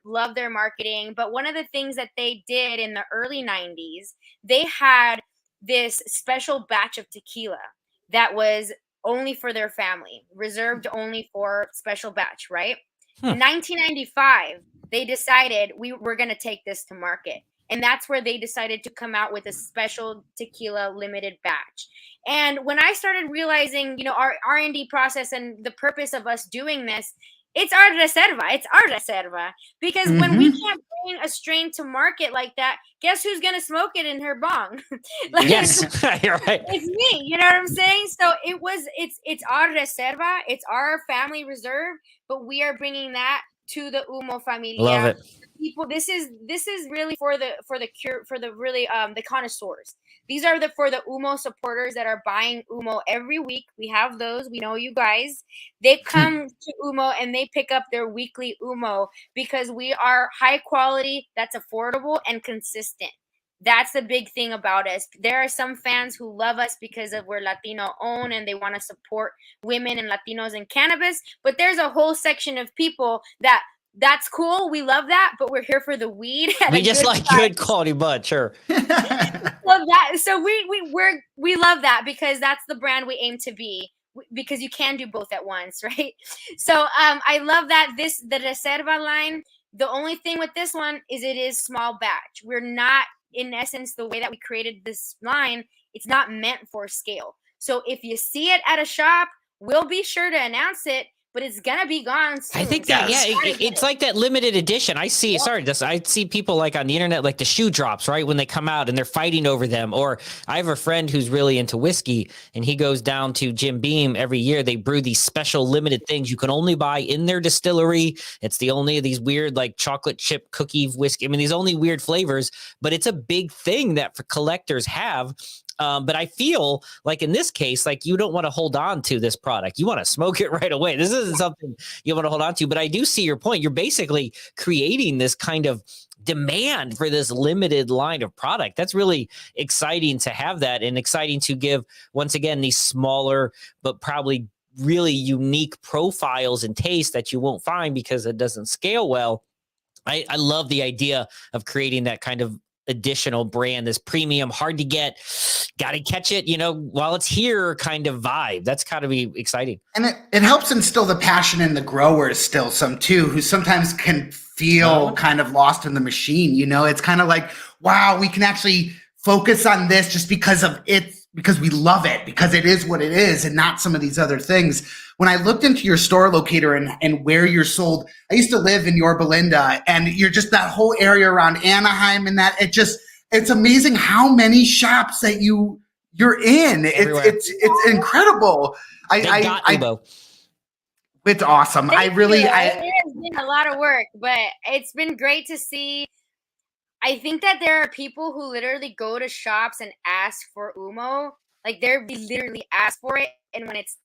S3: Love their marketing. But one of the things that they did in the early 90s, they had this special batch of tequila that was only for their family, reserved only for special batch, right? 1995, they decided we were going to take this to market. And that's where they decided to come out with a special tequila limited batch. And when I started realizing, our R&D process and the purpose of us doing this, it's our reserva. Because when we can't bring a strain to market like that, guess who's going to smoke it in her bong?
S1: Yes, you're right.
S3: It's me. You know what I'm saying? So it's our reserva. It's our family reserve, but we are bringing that to the Humo familia.
S1: Love it.
S3: People, this is really for the connoisseurs. These are for the Humo supporters that are buying Humo every week. We have those. We know you guys. They come to Humo and they pick up their weekly Humo because we are high quality, that's affordable and consistent. That's the big thing about us. There are some fans who love us because we're Latino owned and they want to support women and Latinos in cannabis. But there's a whole section of people that's cool. We love that, but we're here for the weed.
S1: We just like good quality bud, sure.
S3: So we love that because that's the brand we aim to be. Because you can do both at once, right? So I love that the Reserva line. The only thing with this one is it is small batch. We're not, in essence, the way that we created this line, it's not meant for scale. So if you see it at a shop, we'll be sure to announce it, but it's gonna be gone soon.
S1: I think that, it's like that limited edition. I see, I see people like on the internet, like the shoe drops, right? When they come out and they're fighting over them. Or I have a friend who's really into whiskey and he goes down to Jim Beam every year. They brew these special limited things you can only buy in their distillery. It's the only of these weird, like chocolate chip cookie whiskey. I mean, these only weird flavors, but it's a big thing that for collectors have. But I feel like in this case, like you don't want to hold on to this product. You want to smoke it right away. This isn't something you want to hold on to, but I do see your point. You're basically creating this kind of demand for this limited line of product. That's really exciting to have that and exciting to give, once again, these smaller, but probably really unique profiles and tastes that you won't find because it doesn't scale well. I love the idea of creating that kind of additional brand, this premium, hard to get, gotta catch it, while it's here kind of vibe. That's gotta be exciting.
S2: And it helps instill the passion in the growers still some too, who sometimes can feel kind of lost in the machine. It's kind of like, wow, we can actually focus on this just because of it, because we love it, because it is what it is and not some of these other things. When I looked into your store locator and where you're sold, I used to live in Yorba Linda, and you're just that whole area around Anaheim and that it's amazing how many shops that you're in. It's incredible. It's awesome.
S3: It has been a lot of work, but it's been great to see. I think that there are people who literally go to shops and ask for Humo. Like they literally ask for it, and when it's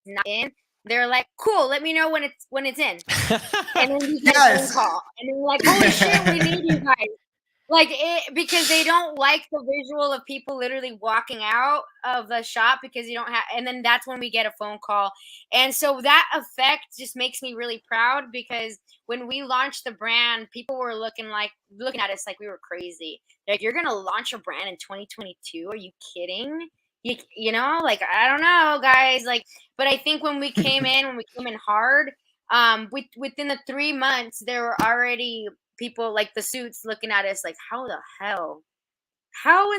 S3: not in, they're like, "Cool, let me know when it's in." And then you get a phone call, and they're like, "Holy shit, we need you guys!" Like because they don't like the visual of people literally walking out of the shop because you don't have. And then that's when we get a phone call, and so that effect just makes me really proud because when we launched the brand, people were looking at us like we were crazy. They're like, "You're gonna launch a brand in 2022? Are you kidding?" Like I don't know, guys. Like, but I think when we came in hard, within the 3 months, there were already people like the suits looking at us like, how in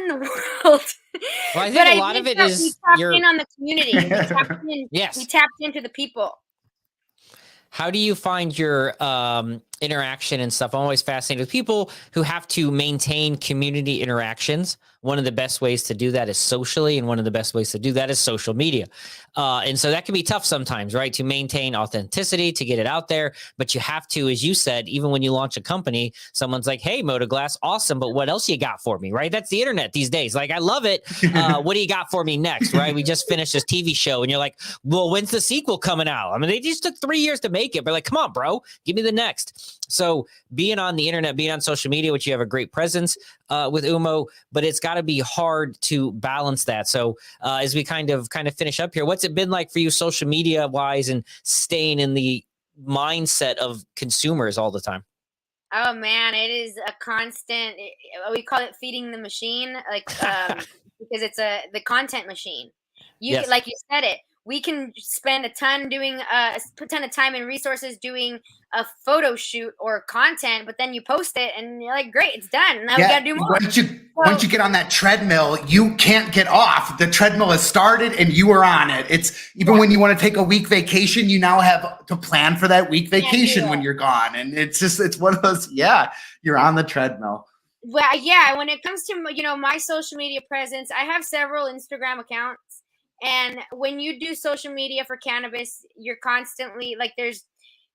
S3: the world?
S1: Well, I think a lot of it is
S3: we tapped in on the community. We tapped into the people.
S1: How do you find your interaction and stuff? I'm always fascinated with people who have to maintain community interactions. One of the best ways to do that is socially, and one of the best ways to do that is social media. And so that can be tough sometimes, right? To maintain authenticity, to get it out there. But you have to, as you said, even when you launch a company, someone's like, "Hey, Mota Glass, awesome, but what else you got for me?" Right? That's the internet these days. Like, I love it. What do you got for me next? Right? We just finished this TV show, and you're like, "Well, when's the sequel coming out?" I mean, they just took 3 years to make it, but like, come on, bro, give me the next. So being on the internet, being on social media, which you have a great presence with Humo, but it's got to be hard to balance that. So as we kind of finish up here, what's it been like for you social media wise and staying in the mindset of consumers all the time?
S3: Oh man, it is a constant. We call it feeding the machine, like because it's the content machine.
S1: Yes.
S3: Like you said it. We can spend a ton doing a ton of time and resources doing a photo shoot or content, but then you post it and you're like, great, it's done. Now we gotta do more.
S2: Once you get on that treadmill, you can't get off. The treadmill has started and you are on it. It's even when you want to take a week vacation, you now have to plan for that week vacation when you're gone. And it's one of those, you're on the treadmill.
S3: Well, yeah, when it comes to, my social media presence, I have several Instagram accounts. And when you do social media for cannabis, you're constantly like,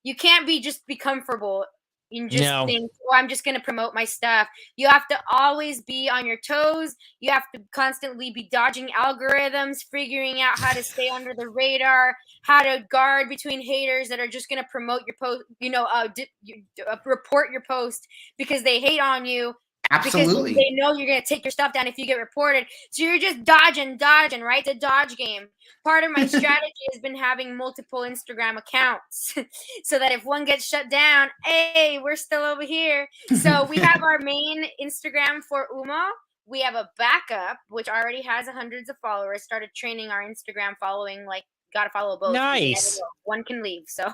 S3: you can't be comfortable. You just think, I'm just going to promote my stuff. You have to always be on your toes. You have to constantly be dodging algorithms, figuring out how to stay under the radar, how to guard between haters that are just going to promote your post, report your post because they hate on you.
S2: Absolutely.
S3: Because they know you're going to take your stuff down if you get reported. So you're just dodging, right? The dodge game. Part of my strategy has been having multiple Instagram accounts so that if one gets shut down, hey, we're still over here. So we have our main Instagram for Humo. We have a backup, which already has hundreds of followers. Started training our Instagram following, like, got to follow both.
S1: Nice.
S3: One can leave. So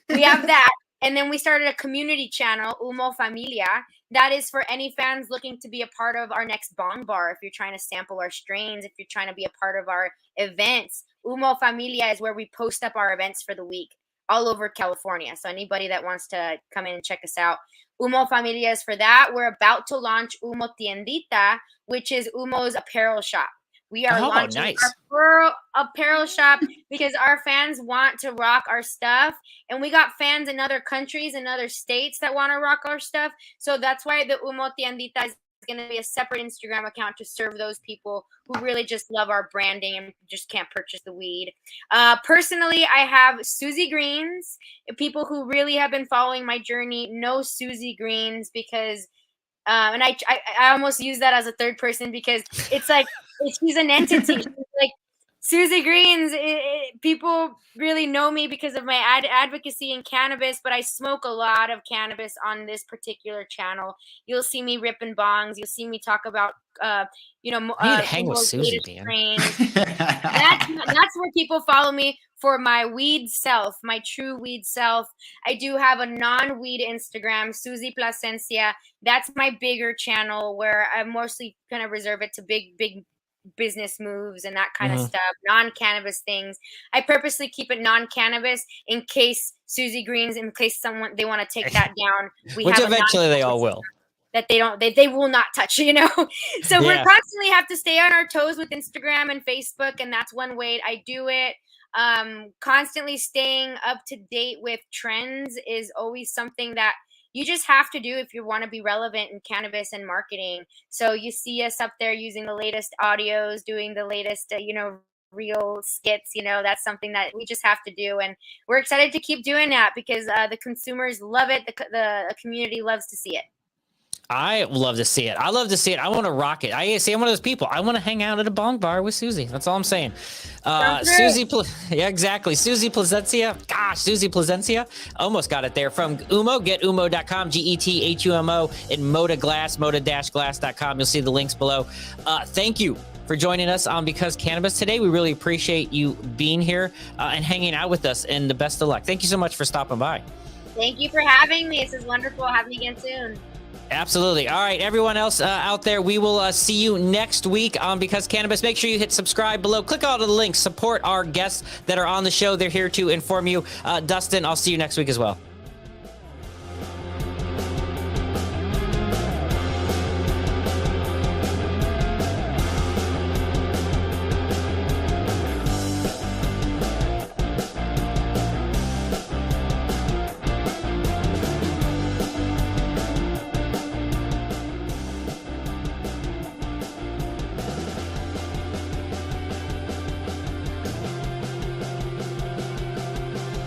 S3: we have that. And then we started a community channel, Humo Familia. That is for any fans looking to be a part of our next bong bar. If you're trying to sample our strains, if you're trying to be a part of our events, Humo Familia is where we post up our events for the week all over California. So anybody that wants to come in and check us out, Humo Familia is for that. We're about to launch Humo Tiendita, which is Humo's apparel shop. We are launching our apparel shop because our fans want to rock our stuff. And we got fans in other countries and other states that want to rock our stuff. So that's why the Humo Tiendita is going to be a separate Instagram account to serve those people who really just love our branding and just can't purchase the weed. Personally, I have Susie Greens. People who really have been following my journey know Susie Greens because and I almost use that as a third person because it's like she's an entity. She's like Susie Greens. People really know me because of my advocacy in cannabis, but I smoke a lot of cannabis on this particular channel. You'll see me ripping bongs. You'll see me talk about
S1: I need to hang with Susie, man.
S3: That's where people follow me for my weed self, my true weed self. I do have a non-weed Instagram, Susie Plascencia. That's my bigger channel where I mostly kind of reserve it to big business moves and that kind of stuff, non-cannabis things. I purposely keep it non-cannabis in case Susie Greens, in case they want to take that down.
S1: Which eventually they all will.
S3: That they will not touch, So we're constantly have to stay on our toes with Instagram and Facebook, and that's one way I do it. Constantly staying up to date with trends is always something that you just have to do if you want to be relevant in cannabis and marketing. So you see us up there using the latest audios, doing the latest, real skits, that's something that we just have to do. And we're excited to keep doing that because the consumers love it. The community loves to see it.
S1: I love to see it. I love to see it. I want to rock it. I'm one of those people. I want to hang out at a bong bar with Susie. That's all I'm saying. Susie, exactly. Susie Plascencia. Gosh, Susie Plascencia. Almost got it there. From Humo, gethumo.com, GETHUMO, and Mota Glass, mota-glass.com. You'll see the links below. Thank you for joining us on Because Cannabis today. We really appreciate you being here and hanging out with us, and the best of luck. Thank you so much for stopping by.
S3: Thank you for having me. This is wonderful. Have me again soon.
S1: Absolutely. All right, everyone else out there, we will see you next week on Because Cannabis. Make sure you hit subscribe below. Click all of the links. Support our guests that are on the show. They're here to inform you. Dustin, I'll see you next week as well.